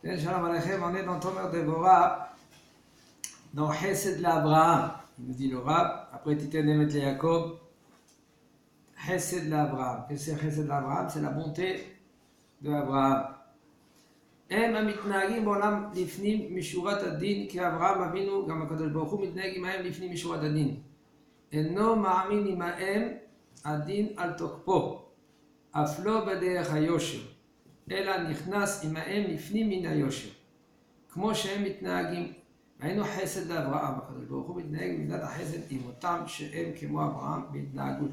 Shalom Aleichem, on est dans Tomer Devorah, dans Chesed l'Abraham. Il nous dit le Rab, après Titen Emet le Yaakov, Chesed l'Abraham. Qu'est-ce que c'est Chesed l'Abraham? C'est la bonté de Abraham. הם המתנהגים בעולם לפנים משורת הדין, כי אברהם אבינו, גם הקדוש ברוך הוא מתנהג עמהם לפנים משורת הדין. אינו מאמין עמהם הדין על תוקפו, אף לא בדרך היושר, אלא נכנס עמהם לפנים מן היושר. כמו שהם מתנהגים, היינו חסד לאברהם, הקדוש ברוך הוא מתנהג במידת החסד עם אותם שהם כמו אברהם בהתנהגות.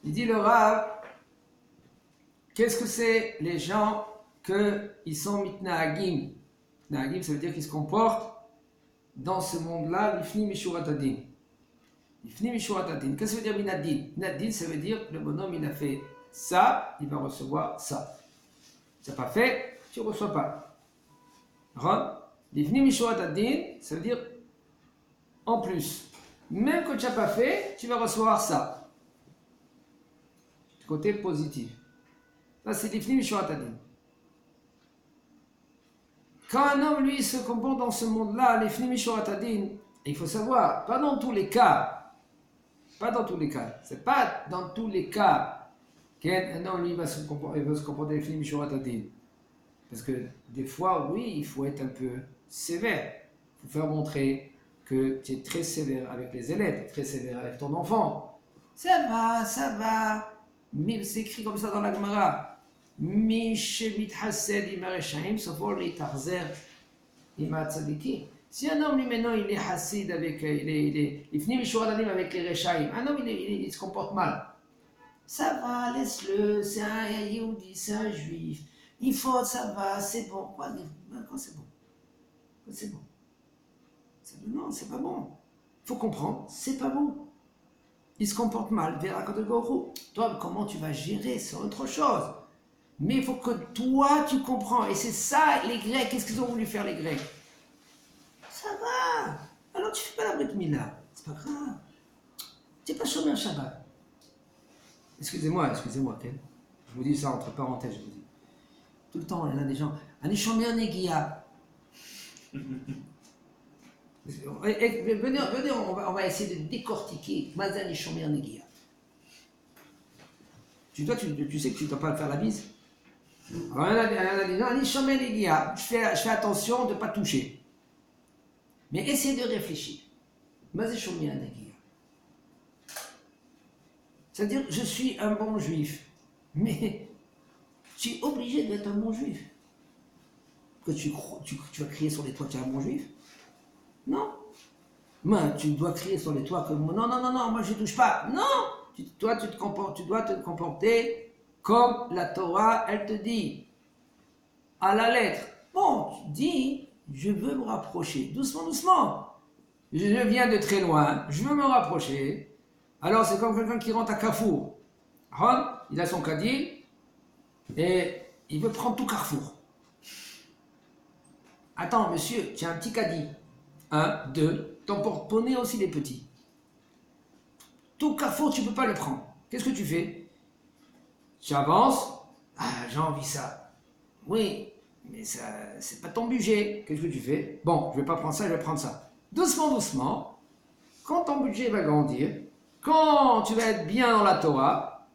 Il dit le Rav, qu'est-ce que c'est les gens qu'ils sont mitnahagim? Mitnahagim, ça veut dire qu'ils se comportent dans ce monde-là, l'ifni mishurat adin. L'ifni mishurat adin, qu'est-ce que ça veut dire minadin? Minadin, ça veut dire que le bonhomme, il a fait ça, il va recevoir ça. Si tu n'as pas fait, tu ne reçois pas. L'ifni mishurat adin, ça veut dire en plus. Même que tu n'as pas fait, tu vas recevoir ça. Côté positif. Ça, c'est l'ifni mishurat adin. Quand un homme, lui, se comporte dans ce monde-là, les fnim mishurat adin, il faut savoir, pas dans tous les cas, c'est pas dans tous les cas qu'un homme, lui, va se comporter les fnim mishurat adin. Parce que des fois, oui, il faut être un peu sévère. Il faut faire montrer que tu es très sévère avec les élèves, très sévère avec ton enfant. Ça va. Mais c'est écrit comme ça dans la Gemara. מי שמתחסד עם הרשעים סופו להתאכזר עם הצדיקים. Si un homme, lui, maintenant, il est hassid avec, il est לפנים משורת הדין avec les רשעים, un homme, il se comporte mal. Ça va, laisse-le, c'est un Yehudi, c'est un juif. Il faut, ça va, c'est bon. Quoi, quand c'est bon? C'est bon. Non, c'est pas bon. Il faut comprendre, c'est pas bon. Il se comporte mal vers Akadosh Baruch Hu. Toi, comment tu vas gérer? C'est autre chose. Mais il faut que toi, tu comprends. Et c'est ça, les Grecs. Qu'est-ce qu'ils ont voulu faire, les Grecs? Ça va. Alors, tu fais pas la Brit Mila. C'est pas grave. Tu n'es pas chômé un Shabbat. Excusez-moi, Ken. Je vous dis ça entre parenthèses, je vous dis. Tout le temps, il y en a des gens. Ani chômé un Negia. Venez, on va essayer de décortiquer. Mazani chômé un Negia. Tu sais que tu ne dois pas faire la bise. Alors, je fais attention de ne pas toucher. Mais essaye de réfléchir. C'est-à-dire, je suis un bon juif. Mais tu es obligé d'être un bon juif. Que tu vas crier sur les toits que tu es un bon juif? Non. Mais tu dois crier sur les toits que non, moi je ne touche pas. Non. Tu dois te comporter comme la Torah, elle te dit, à la lettre. Bon, tu dis, je veux me rapprocher, doucement. Je viens de très loin, je veux me rapprocher. Alors c'est comme quelqu'un qui rentre à Carrefour. Il a son caddie et il veut prendre tout Carrefour. Attends, monsieur, tu as un petit caddie. 1, 2, ton porte-monnaie aussi les petits. Tout Carrefour, tu ne peux pas le prendre. Qu'est-ce que tu fais? Tu avances. Ah, j'ai envie ça. Oui, mais ça, c'est pas ton budget. Qu'est-ce que tu fais? Bon, je vais pas prendre ça, je vais prendre ça. Doucement. Quand ton budget va grandir, quand tu vas être bien dans la Torah,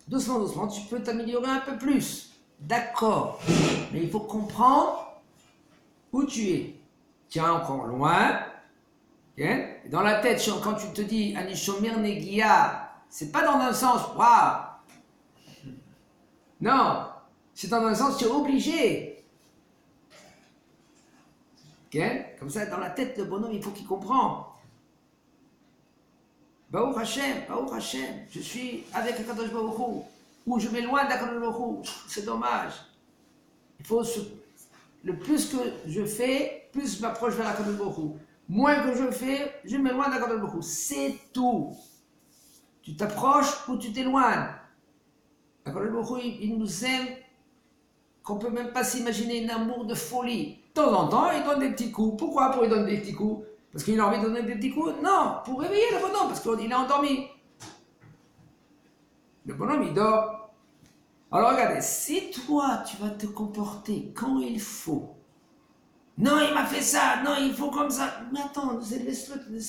doucement, tu peux t'améliorer un peu plus. D'accord. Mais il faut comprendre où tu es. Tu es encore loin. Okay? Dans la tête, quand tu te dis Ani Shomer Negia, c'est pas dans un sens, waouh! Non, c'est dans un sens, tu es obligé. Okay? Comme ça, dans la tête, le bonhomme, il faut qu'il comprenne. Baruch Hashem, je suis avec Akadosh Baruch Hu, ou je m'éloigne d'Akadosh Baruch Hu, c'est dommage. Il faut le plus que je fais, plus je m'approche vers Akadosh Baruch Hu. Moins que je fais, je m'éloigne d'Akadosh Baruch Hu. C'est tout. Tu t'approches ou tu t'éloignes. Akadosh Baruch Hu, il nous aime qu'on ne peut même pas s'imaginer un amour de folie. De temps en temps, il donne des petits coups. Pourquoi il donne des petits coups? Parce qu'il a envie de donner des petits coups? Non, pour réveiller le bonhomme, parce qu'il est endormi. Le bonhomme, il dort. Alors regardez, si toi tu vas te comporter quand il faut, non il m'a fait ça, non il faut comme ça, mais attends, laisse-le,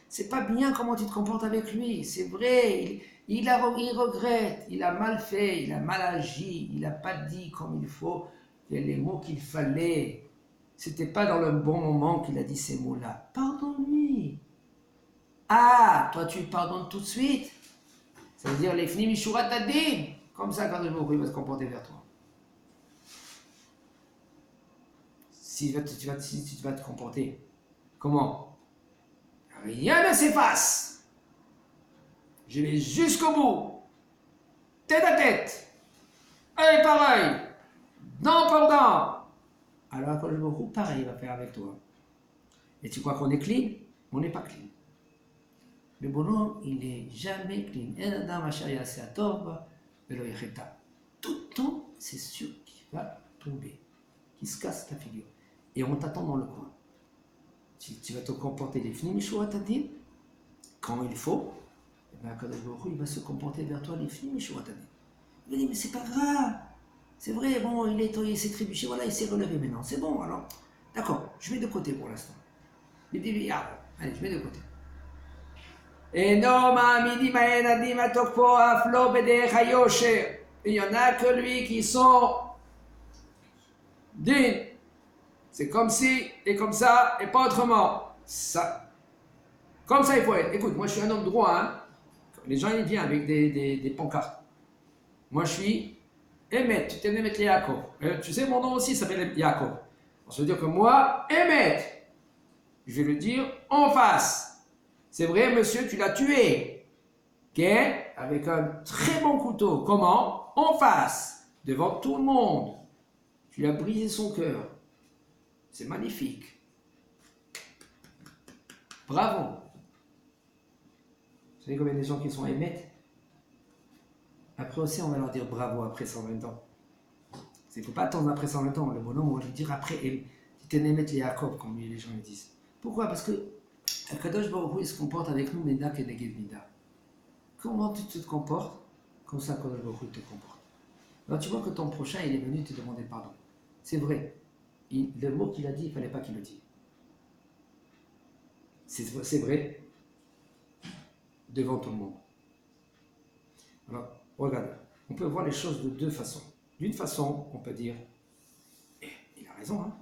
c'est pas bien comment tu te comportes avec lui, c'est vrai, il regrette, il a mal fait, il a mal agi, il n'a pas dit comme il faut les mots qu'il fallait, c'était pas dans le bon moment qu'il a dit ces mots-là, pardonne-lui. Ah, toi tu pardonnes tout de suite, ça veut dire les fni mishurat adin. Comme ça, quand il va se comporter vers toi. Si tu vas te comporter, comment? Rien ne s'efface. Je vais jusqu'au bout. Tête à tête. Et pareil. Dent pour dent. Alors, quand le Baruch pareil, il va faire avec toi. Et tu crois qu'on est clean? On n'est pas clean. Le bonhomme, il n'est jamais clean. Tout le temps, c'est sûr qu'il va tomber, qu'il se casse la figure. Et on t'attend dans le coin. Tu vas te comporter les fnim mishuratadin quand il faut, et bien Kadosh Baruch Hu, il va se comporter vers toi les fnim mishuratadin. Il va dire, mais c'est pas grave, c'est vrai, bon, il s'est trébuché, voilà, il s'est relevé maintenant, c'est bon, alors, d'accord, je mets de côté pour l'instant. Il dit, allez, je mets de côté. Et non, il y en a que lui qui sont dignes. C'est comme si et comme ça et pas autrement. Ça. Comme ça il faut être. Écoute, moi je suis un homme droit. Hein. Les gens ils viennent avec des pancartes. Moi je suis Emmet. Tu t'aimes Emmet Yaakov. Tu sais mon nom aussi s'appelle Yaakov. Ça veut dire que moi, Emmet, je vais le dire en face. C'est vrai monsieur, tu l'as tué. Ok? Avec un très bon couteau. Comment? En face. Devant tout le monde. Tu lui as brisé son cœur. C'est magnifique. Bravo. Vous savez combien de gens qui sont émettes? Après aussi, on va leur dire bravo après 120 ans. Il ne faut pas attendre après 120 ans. Le bonhomme, on va lui dire après, tu t'es émette les Jacob, comme les gens le disent. Pourquoi? Parce que Kadosh Baruch Hu, il se comporte avec nous, Neda Keneged Nida. Comment tu te comportes? Comme ça, Kadosh Baruch Hu te comporte. Alors tu vois que ton prochain, il est venu te demander pardon. C'est vrai. Le mot qu'il a dit, il ne fallait pas qu'il le dise. C'est vrai. Devant tout le monde. Alors, regarde, on peut voir les choses de deux façons. D'une façon, on peut dire, il a raison, hein?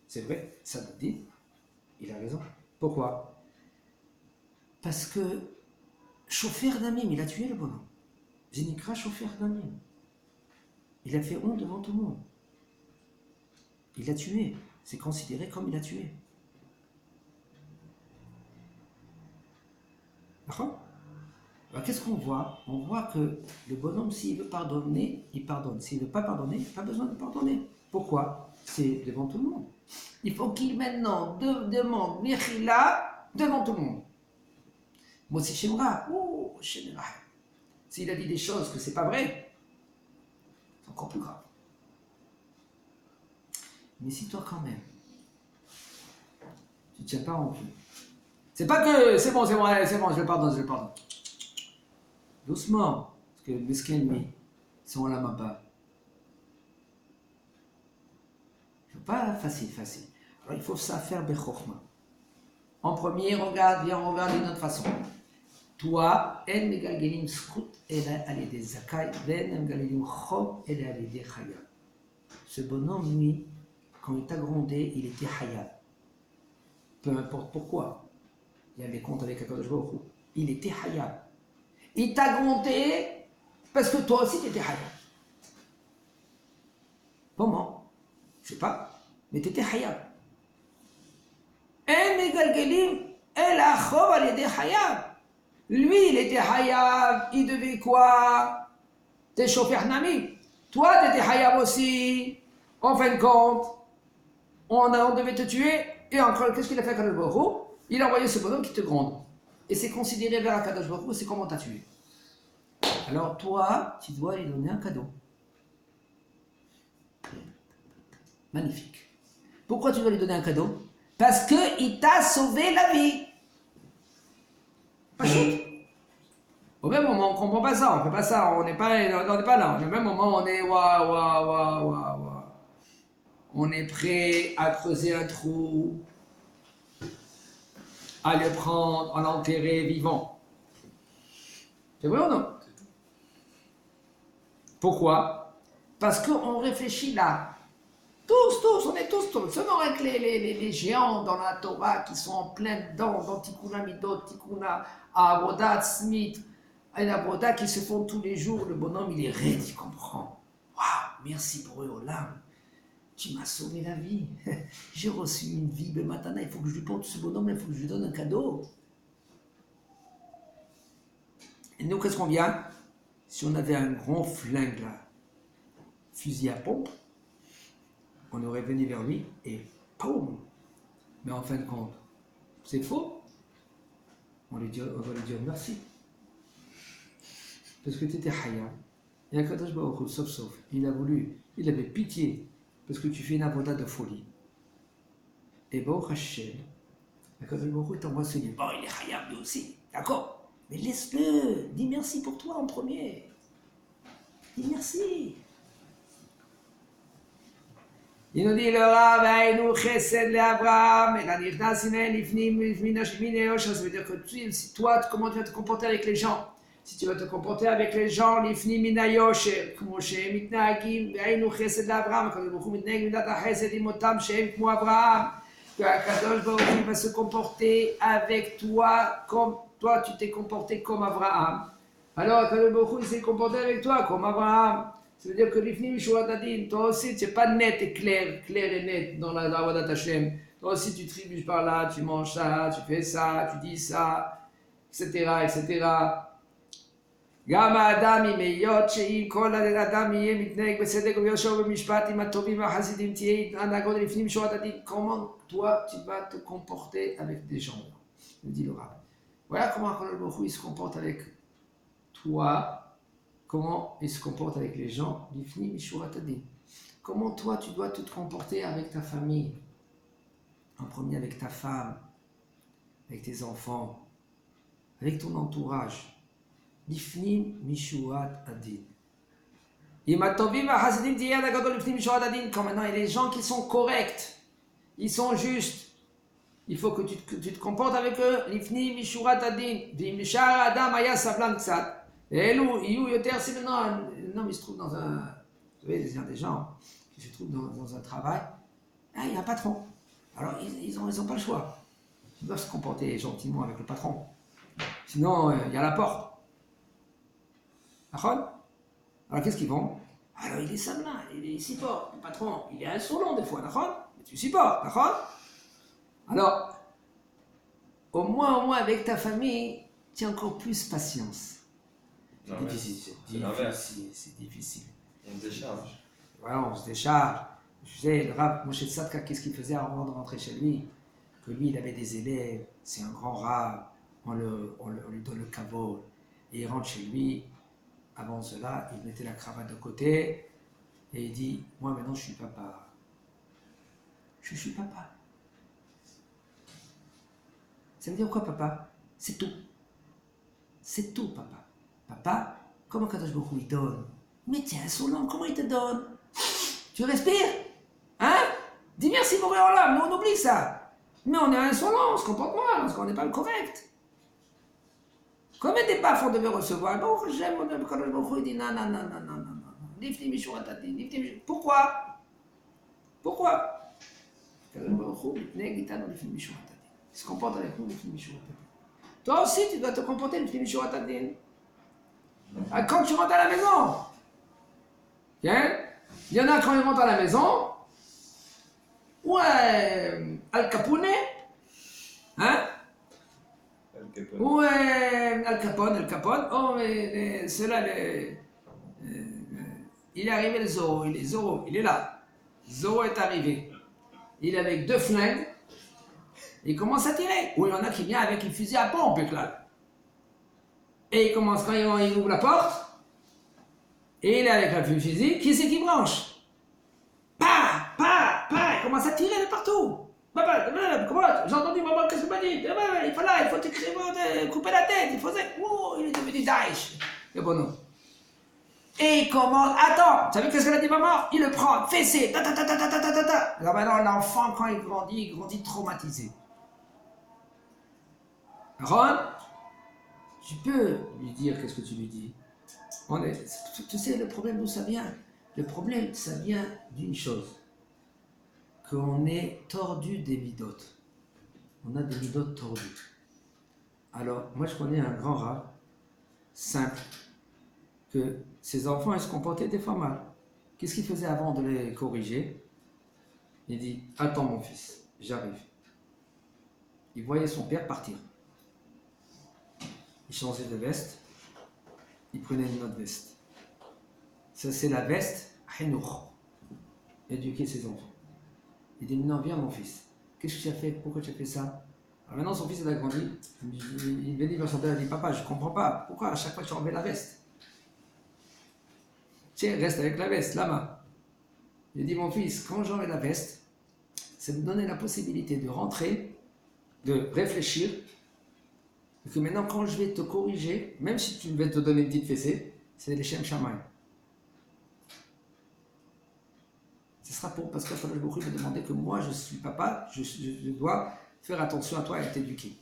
C'est vrai, ça nous dit, il a raison. Pourquoi? Parce que chauffeur d'Amim, il a tué le bonhomme. Zinikra, chauffeur d'Amim. Il a fait honte devant tout le monde. Il l'a tué. C'est considéré comme il a tué. D'accord? Alors qu'est-ce qu'on voit? On voit que le bonhomme, s'il veut pardonner, il pardonne. S'il ne veut pas pardonner, il n'a pas besoin de pardonner. Pourquoi? C'est devant tout le monde. Il faut qu'il maintenant demande Mechila devant tout le monde. Moi aussi, Shemra, Shemra. S'il a dit des choses que c'est pas vrai, c'est encore plus grave. Mais si toi quand même, tu ne tiens pas en cul. C'est pas que c'est bon, je le pardonne. Doucement, parce que Meskin, lui, sont là là-bas. Il ne faut pas facile. Alors il faut ça faire Bechokma. En premier, viens regarde d'une autre façon. Toi, en megalgelim skut, elle a allé des zakai, ben megalgelim chom, elle a allé des chaya. Ce bonhomme, lui, quand il t'a grondé, il était chaya. Peu importe pourquoi. Il y avait compte avec Akadosh Baruch Hu. Il était chaya. Il t'a grondé parce que toi aussi tu étais hayab. Comment? Je sais pas, mais tu étais hayab. Lui, il était hayab, il devait quoi? T'es chauffeur nami. Toi, tu étais hayab aussi. En fin de compte, on devait te tuer. Et encore, qu'est-ce qu'il a fait à Kadosh Baruch Hu? Il a envoyé ce bonhomme qui te gronde. Et c'est considéré vers Kadosh Baruch Hu, c'est comment t'as tué. Alors toi, tu dois lui donner un cadeau. Magnifique. Pourquoi tu dois lui donner un cadeau? Parce qu'il t'a sauvé la vie. Pas chute. Au même moment qu'on comprend pas ça, on fait pas ça, on n'est pas là. Au même moment, on est waouh. On est prêt à creuser un trou, à le prendre, à l'enterrer vivant. C'est vrai ou non? Pourquoi? Parce qu'on réfléchit là. Tous, on est tous. Seulement avec les géants dans la Torah qui sont en plein dedans, dans Tikkun Midot, Tikkun Avodat, Smith, et Avodat qui se font tous les jours, le bonhomme il est raide, il comprend. Waouh, merci pour eux, Olam. Tu m'as sauvé la vie. J'ai reçu une vie, le matin, il faut que je lui porte ce bonhomme, il faut que je lui donne un cadeau. Et nous, qu'est-ce qu'on vient? Si on avait un grand flingue là, fusil à pompe, on aurait venu vers lui et poum. Mais en fin de compte, c'est faux. On va lui dire merci. Parce que tu étais Haya. Et Akadosh Baruch Hu, sauf, il avait pitié. Parce que tu fais une avoda de folie. Et Baruch Hashem, Akadosh Baruch Hu t'envoie ce livre. Bon, il est Haya lui aussi, d'accord. Mais laisse-le. Dis merci pour toi en premier. Dis merci. Il nous dit le Rav, nous chesed l'Abraham, et la nirda sinay lifnim minashmineosh, ça veut dire que si toi, comment tu vas te comporter avec les gens? Si tu vas te comporter avec les gens, lifnim minayosh, כמו שהם מתנהגים, והיינו חסד לאברהם, הקדוש ברוך הוא מתנהג מידת החסד עם אותם שהם כמו אברהם, והקדוש ברוך הוא va se comporter avec toi comme toi tu t'es comporté comme Abraham. Alors הקדוש ברוך הוא s'est comporté avec toi comme Abraham. Ça veut dire que l'ifnim mishurat adin, toi aussi tu n'es pas net et clair et net dans la Avodat Hashem. Toi aussi tu trébuches par là, tu manges ça, tu fais ça, tu dis ça, etc. גם האדם עם היות שאם כל האדם יהיה מתנהג בצדק וביושר ובמשפט עם הטובים והחסידים תהיה הנהגות לפנים משורת הדין. Comment toi tu vas te comporter avec des gens, nous dit le Rav. Voilà comment Akadosh Baruch Hu il se comporte avec toi. Comment il se comporte avec les gens, l'ifnim mishurat adin. Comment toi tu dois te comporter avec ta famille, en premier avec ta femme, avec tes enfants, avec ton entourage. L'ifnim mishurat adin. Quand maintenant il y a des gens qui sont corrects, ils sont justes, il faut que tu te comportes avec eux, l'ifnim mishurat adin. Vim shara adam aya sablan ksat. Et si maintenant un homme il se trouve dans un. Vous savez, il y a des gens qui se trouvent dans un travail, il y a un patron. Alors ils ont pas le choix. Ils doivent se comporter gentiment avec le patron. Sinon, il y a la porte. D'accord? Alors qu'est-ce qu'ils vont? Alors il est sablin, il supporte. Le patron, il est insolent des fois, d'accord? Mais tu supportes, d'accord? Alors, au moins avec ta famille, tu as encore plus patience. C'est difficile. On se décharge. Voilà, on se décharge. Je sais, le Rav Moshe Tzadka, qu'est-ce qu'il faisait avant de rentrer chez lui? Que lui, il avait des élèves, c'est un grand Rav, on lui donne le kavod. Et il rentre chez lui, avant cela, il mettait la cravate de côté, et il dit, moi maintenant je suis papa. Je suis papa. Ça veut dire quoi papa? C'est tout. C'est tout papa. Papa, comment Kadosh Baruch Hu il donne? Mais tiens, insolent, comment il te donne? Tu respires? Hein? Dis merci pour là, mais on oublie ça. Mais on est insolent, on se comporte mal, parce qu'on n'est pas correct. Combien des baffes on devait recevoir? Bon, j'aime, Kadosh Baruch Hu il dit non. Lifnim mishurat adin. Pourquoi? Kadosh Baruch Hu מתנהג איתנו לפנים משורת הדין. Il se comporte avec nous לפנים משורת הדין. Toi aussi, tu dois te comporter לפנים משורת הדין. Quand tu rentres à la maison, okay? Il y en a quand ils rentrent à la maison, ouais, Al Capone, hein? Ouais, Al Capone, oh mais ceux-là, il est arrivé le Zorro, il est là. Zorro est arrivé, il est avec 2 flingues, il commence à tirer. Ou il y en a qui vient avec une fusil à pompe, là. Et il commence, quand il ouvre la porte, et il est avec la fusil, qui c'est qui branche? Il commence à tirer de partout. Comment? J'ai entendu maman, qu'est-ce que tu m'as dit? Il faut couper la tête, il est devenu Daesh. le bonhomme. Et il commande, attends, tu as vu qu'est-ce qu'elle a dit maman? Il le prend, fessé, ta ta ta ta ta ta ta ta ta. Alors maintenant, l'enfant, quand il grandit traumatisé. Ron, tu peux lui dire qu'est-ce que tu lui dis. Tu sais le problème d'où ça vient? Le problème, ça vient d'une chose. Qu'on est tordu des midotes. On a des midotes tordues. Alors, moi je connais un grand rat, simple, que ses enfants ils se comportaient des fois mal. Qu'est-ce qu'il faisait avant de les corriger? Il dit, attends mon fils, j'arrive. Il voyait son père partir. Il changeait de veste, il prenait une autre veste. Ça c'est la veste, Henour, éduquer ses enfants. Il dit, non, viens mon fils, qu'est-ce que tu as fait? Pourquoi tu as fait ça? Alors maintenant son fils il a grandi, il vient vers son père, il dit, papa je ne comprends pas, pourquoi à chaque fois tu enlèves la veste? Tiens, reste avec la veste, là-bas. Il dit, mon fils, quand j'enlève la veste, ça me donnait la possibilité de rentrer, de réfléchir, et que maintenant quand je vais te corriger, même si tu vais te donner une petite fessée, c'est les Shem Shamaï. Ce sera pour, parce que le Bokhu me demandait que moi je suis papa, je dois faire attention à toi et t'éduquer.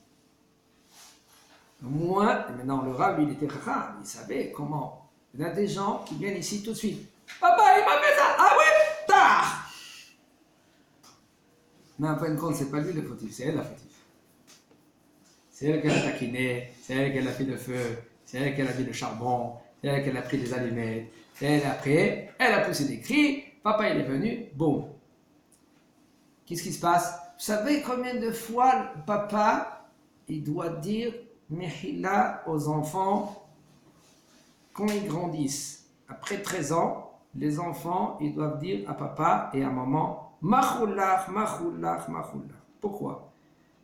Moi, et maintenant le Rav, il était rare, il savait comment. Il y a des gens qui viennent ici tout de suite. Papa, il m'a fait ça. Ah ouais, tard. Mais en fin de compte, c'est pas lui le fautif, c'est elle la fautif. C'est elle qui a taquiné, c'est elle qui a fait le feu, c'est elle qui a mis le charbon, c'est elle qui a pris des allumettes, c'est elle après, elle a poussé des cris, papa il est venu, boum. Qu'est-ce qui se passe? Vous savez combien de fois le papa, il doit dire Mehila aux enfants quand ils grandissent? Après 13 ans, les enfants, ils doivent dire à papa et à maman Machoulach, Machoulach, Machoulach. Pourquoi?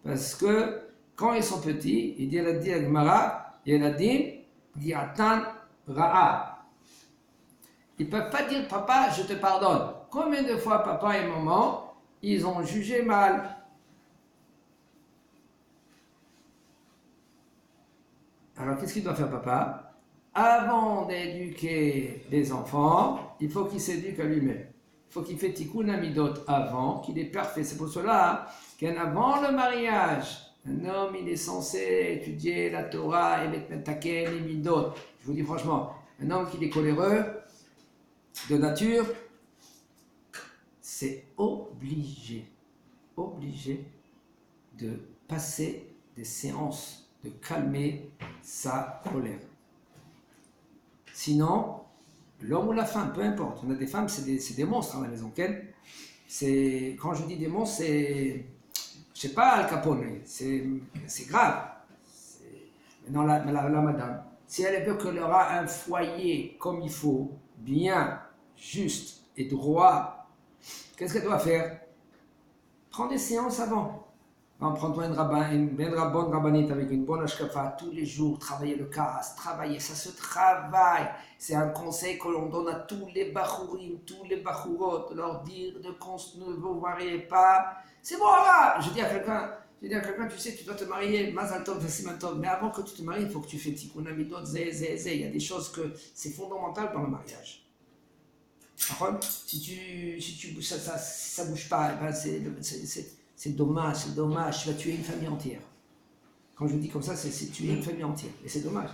Parce que quand ils sont petits, il dit à la Gemara, il a dit Diatan Ra'a. Ils ne peuvent pas dire papa, je te pardonne. Combien de fois papa et maman, ils ont jugé mal? Alors qu'est-ce qu'il doit faire papa? Avant d'éduquer les enfants, il faut qu'il s'éduque à lui-même. Il faut qu'il fasse tikkun amidot avant, qu'il est parfait. C'est pour cela qu'avant le mariage, un homme il est censé étudier la Torah et mettre metaken et midot. Je vous dis franchement, un homme qui est coléreux de nature, c'est obligé de passer des séances, de calmer sa colère. Sinon, l'homme ou la femme, peu importe. On a des femmes, c'est des monstres à la maison. Quand je dis des monstres, c'est, je sais pas, Al Capone, c'est grave. Maintenant, la madame, si elle veut qu'elle aura un foyer comme il faut, bien, juste et droit, qu'est-ce qu'elle doit faire? Prends des séances avant. Prends-toi une bonne rabbinite avec une bonne ashkafa tous les jours, travailler le casse, travailler, ça se travaille. C'est un conseil que l'on donne à tous les bachourim, tous les bachourot, de leur dire ne vous mariez pas. C'est bon là. Je dis à quelqu'un, tu sais, tu dois te marier, mazal tov, vesiman tov, mais avant que tu te maries, il faut que tu fasses tikkun amidot, il y a des choses que c'est fondamental dans le mariage. Par contre, si ça bouge pas, ben c'est dommage, tu vas tuer une famille entière. Quand je dis comme ça, c'est tuer une famille entière, et c'est dommage.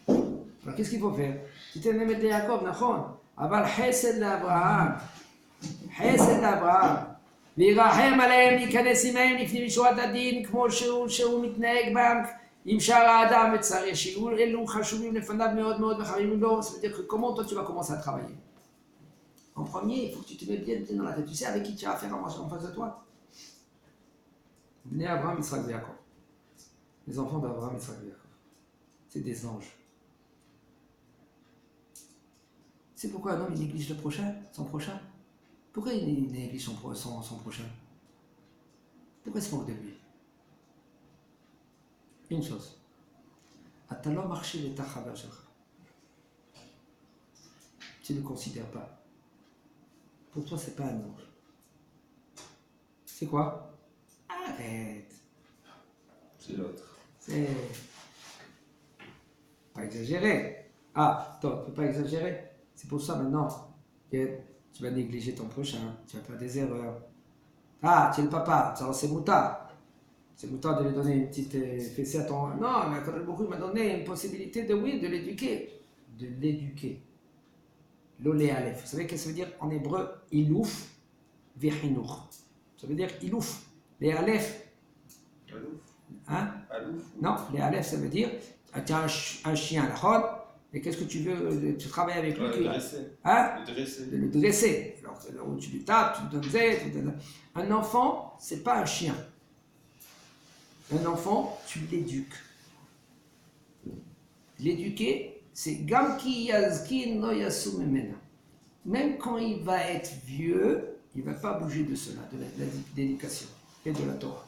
Alors qu'est-ce qu'il faut faire? Tu t'es aimé de Jacob, Nachon, aval Chesed d'Abraham, וירחם עליהם להיכנס עמהם לפנים משורת הדין כמו שהוא מתנהג בהם עם שאר האדם וצריך שיהיו אלו חשובים לפניו מאוד מאוד וחרימים לו. Ça veut dire que comment toi tu vas commencer à travailler? En premier, il faut que tu te mettes bien dans la tête. Tu sais avec qui tu as affaire en face de toi? Né Abraham, Yitzhak et Yaakov. Les enfants d'Abraham, Yitzhak et Yaakov. C'est des anges. C'est pourquoi un homme il néglige son prochain? Pourquoi il néglige son prochain? Pourquoi il se moque de lui? Une chose. Atalo marché le tachaber shelcha. Tu ne le considères pas. Pour toi, c'est pas un ange. C'est quoi? Arrête. C'est l'autre. pas exagérer. Ah, toi, tu ne peux pas exagérer. C'est pour ça maintenant que tu vas négliger ton prochain, tu vas faire des erreurs. Ah, tu es le papa, alors c'est moutard. C'est moutard de lui donner une petite fessée à ton... Non, mais Akadosh Baruch Hu m'a donné une possibilité de, oui, de l'éduquer. De l'éduquer. L'olé aleph. Vous savez qu'est-ce que ça veut dire en hébreu? Ilouf vechinur. Ça veut dire ilouf. Les aleph. Alouf. Hein? Alouf. Non, les aleph, ça veut dire, tu as un chien, la chod, et qu'est-ce que tu veux? Tu travailles avec lui. Le dresser. Hein? Le dresser. De le dresser. Alors, tu lui tapes, tu lui donnes Z, tu lui donnes... Un enfant, c'est pas un chien. Un enfant, tu l'éduques. L'éduquer, c'est Gamki Yazki no Yasu Memena. Même quand il va être vieux, il ne va pas bouger de cela, de l'éducation et de la Torah.